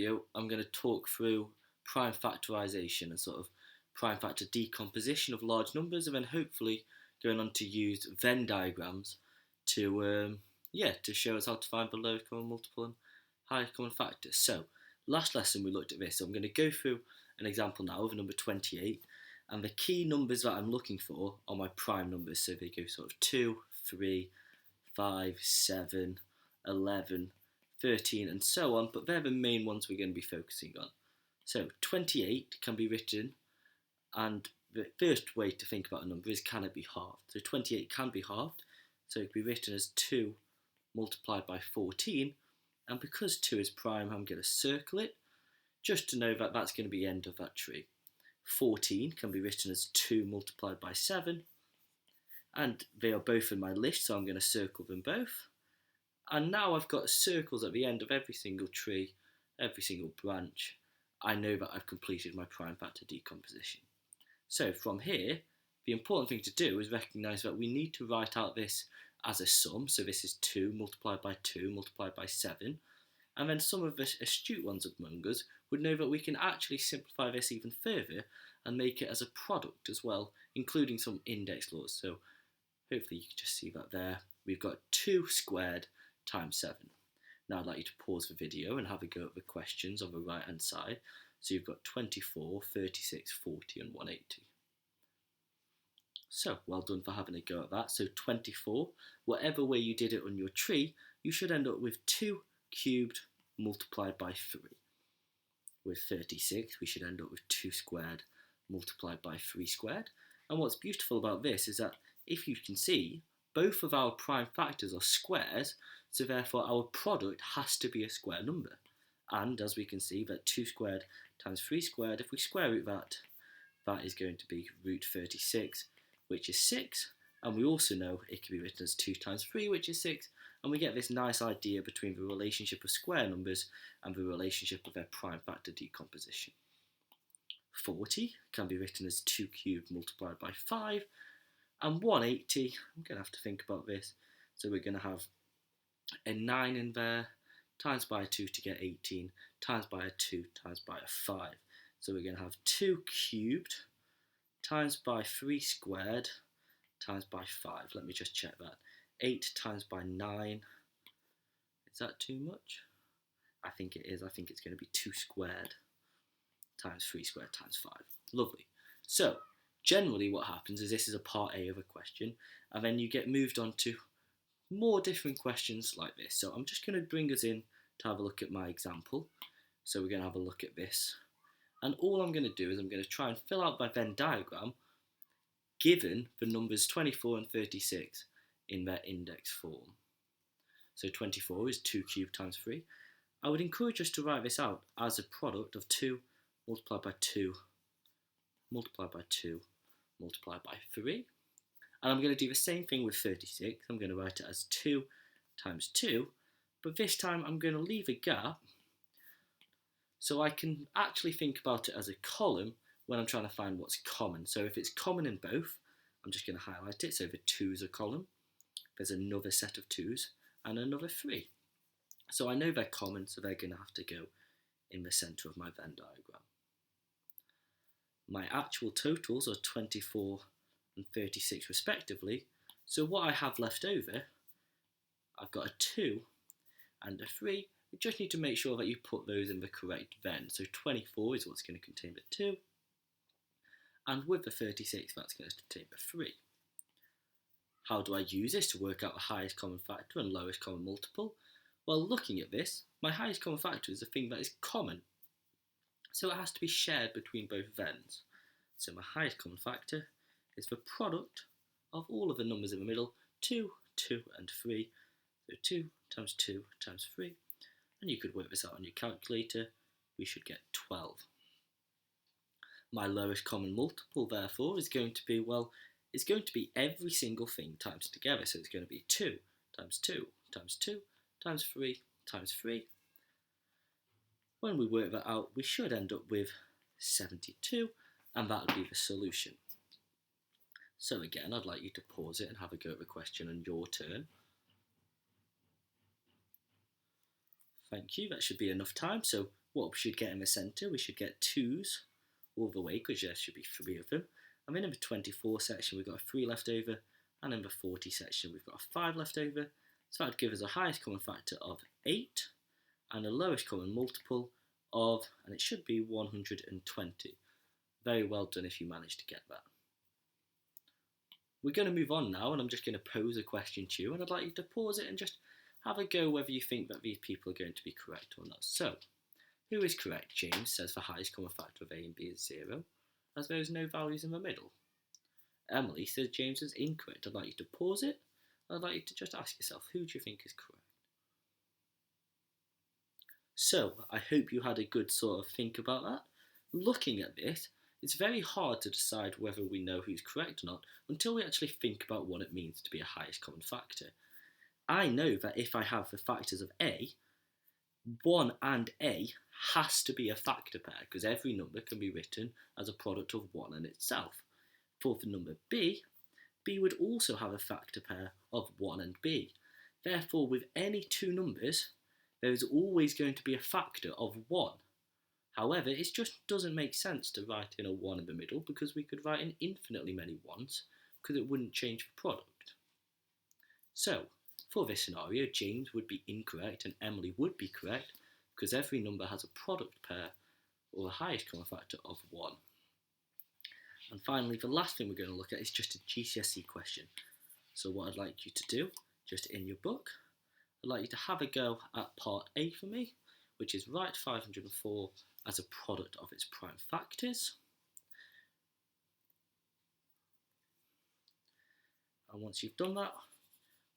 video, I'm going to talk through prime factorisation and sort of prime factor decomposition of large numbers, and then hopefully going on to use Venn diagrams to to show us how to find the lowest common multiple and highest common factor. So last lesson we looked at this, so I'm going to go through an example now of number 28, and the key numbers that I'm looking for are my prime numbers, so they go sort of 2, 3, 5, 7, 11, 13 and so on, but they're the main ones we're going to be focusing on. So 28 can be written, and the first way to think about a number is, can it be halved? So 28 can be halved, so it can be written as 2 multiplied by 14, and because 2 is prime, I'm going to circle it, just to know that that's going to be the end of that tree. 14 can be written as 2 multiplied by 7, and they are both in my list, so I'm going to circle them both. And now I've got circles at the end of every single tree, every single branch. I know that I've completed my prime factor decomposition. So from here, the important thing to do is recognise that we need to write out this as a sum. So this is 2 multiplied by 2 multiplied by 7. And then some of the astute ones among us would know that we can actually simplify this even further and make it as a product as well, including some index laws. So hopefully you can just see that there. We've got 2 squared times 7. Now I'd like you to pause the video and have a go at the questions on the right hand side. So you've got 24, 36, 40 and 180. So well done for having a go at that. So 24, whatever way you did it on your tree, you should end up with 2 cubed multiplied by 3. With 36, we should end up with 2 squared multiplied by 3 squared. And what's beautiful about this is that, if you can see, both of our prime factors are squares, so therefore our product has to be a square number. And as we can see, that 2 squared times 3 squared, if we square root that, that is going to be root 36, which is 6. And we also know it can be written as 2 times 3, which is 6. And we get this nice idea between the relationship of square numbers and the relationship of their prime factor decomposition. 40 can be written as 2 cubed multiplied by 5. And 180, I'm going to have to think about this. So we're going to have a 9 in there, times by a 2 to get 18, times by a 2, times by a 5. So we're going to have 2 cubed, times by 3 squared, times by 5. Let me just check that. 8 times by 9. Is that too much? I think it is. I think it's going to be 2 squared times 3 squared times 5. Lovely. So generally what happens is this is a part A of a question, and then you get moved on to more different questions like this. So I'm just going to bring us in to have a look at my example. So we're going to have a look at this. And all I'm going to do is I'm going to try and fill out my Venn diagram given the numbers 24 and 36 in their index form. So 24 is 2 cubed times 3. I would encourage us to write this out as a product of 2 multiplied by 2 multiplied by 2 multiplied by 3. And I'm going to do the same thing with 36. I'm going to write it as 2 times 2, but this time I'm going to leave a gap so I can actually think about it as a column when I'm trying to find what's common. So if it's common in both, I'm just going to highlight it. So the 2 is a column, there's another set of 2's and another 3. So I know they're common, so they're going to have to go in the centre of my Venn diagram. My actual totals are 24 and 36 respectively, so what I have left over, I've got a 2 and a 3. You just need to make sure that you put those in the correct Venn. So 24 is what's going to contain the 2, and with the 36 that's going to contain the 3. How do I use this to work out the highest common factor and lowest common multiple? Well, looking at this, my highest common factor is a thing that is common, so it has to be shared between both Venns. So my highest common factor is the product of all of the numbers in the middle, 2, 2 and 3. So 2 times 2 times 3. And you could work this out on your calculator. We should get 12. My lowest common multiple, therefore, is going to be, well, it's going to be every single thing times together. So it's going to be 2 times 2 times 2 times 3 times 3. When we work that out, we should end up with 72, and that would be the solution. So again, I'd like you to pause it and have a go at the question on your turn. Thank you, that should be enough time. So what we should get in the centre, we should get 2's all the way, because there should be 3 of them. And then in the 24 section, we've got a 3 left over, and in the 40 section, we've got a 5 left over. So that would give us a highest common factor of 8, and a lowest common multiple of, and it should be 120. Very well done if you managed to get that. We're going to move on now, and I'm just going to pose a question to you, and I'd like you to pause it and just have a go whether you think that these people are going to be correct or not. So, who is correct? James says the highest common factor of A and B is 0, as there is no values in the middle. Emily says James is incorrect. I'd like you to pause it. I'd like you to just ask yourself, who do you think is correct? So, I hope you had a good sort of think about that. Looking at this, it's very hard to decide whether we know who's correct or not until we actually think about what it means to be a highest common factor. I know that if I have the factors of A, 1 and A has to be a factor pair, because every number can be written as a product of 1 and itself. For the number B, B would also have a factor pair of 1 and B. Therefore, with any two numbers, there is always going to be a factor of 1. However, it just doesn't make sense to write in a 1 in the middle, because we could write in infinitely many 1s, because it wouldn't change the product. So, for this scenario, James would be incorrect and Emily would be correct, because every number has a product pair or a highest common factor of 1. And finally, the last thing we're going to look at is just a GCSE question. So what I'd like you to do, just in your book, I'd like you to have a go at part A for me, which is write 504 as a product of its prime factors. And once you've done that,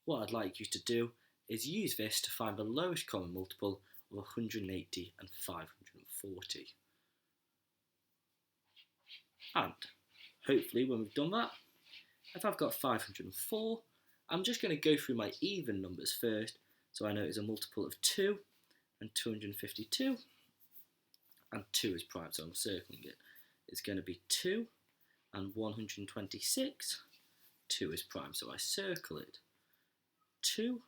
what I'd like you to do is use this to find the lowest common multiple of 180 and 540. And hopefully when we've done that, if I've got 504, I'm just going to go through my even numbers first, so I know it's a multiple of 2 and 252, and 2 is prime, so I'm circling it. It's going to be 2 and 126, 2 is prime, so I circle it. 2,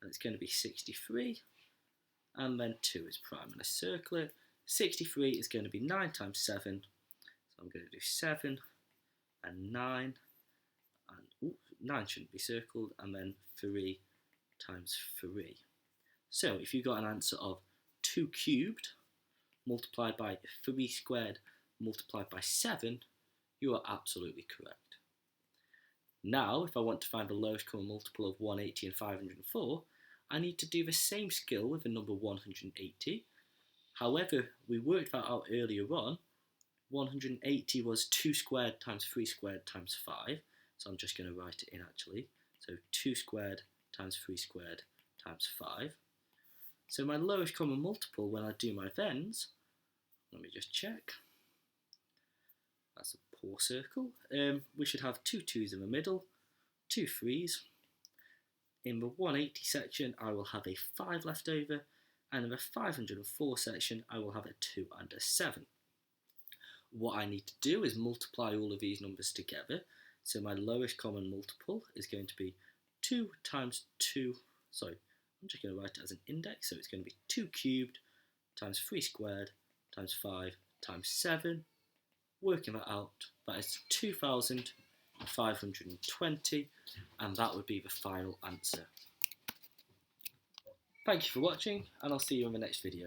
and it's going to be 63, and then 2 is prime, and I circle it. 63 is going to be 9 times 7, so I'm going to do 7 and 9, and 9 shouldn't be circled, and then 3 times 3. So if you got an answer of 2 cubed multiplied by 3 squared multiplied by 7, you are absolutely correct. Now, if I want to find the lowest common multiple of 180 and 504, I need to do the same skill with the number 180. However, we worked that out earlier on. 180 was 2 squared times 3 squared times 5. So I'm just going to write it in actually. So 2 squared times 3 squared times 5. So my lowest common multiple when I do my Venns, let me just check. That's a poor circle. We should have 2 2's in the middle, 2 3's. In the 180 section, I will have a 5 left over, and in the 504 section, I will have a 2 and a 7. What I need to do is multiply all of these numbers together. So my lowest common multiple is going to be 2 times 2, sorry, I'm just going to write it as an index, so it's going to be 2 cubed times 3 squared times 5 times 7. Working that out, that is 2,520, and that would be the final answer. Thank you for watching, and I'll see you in the next video.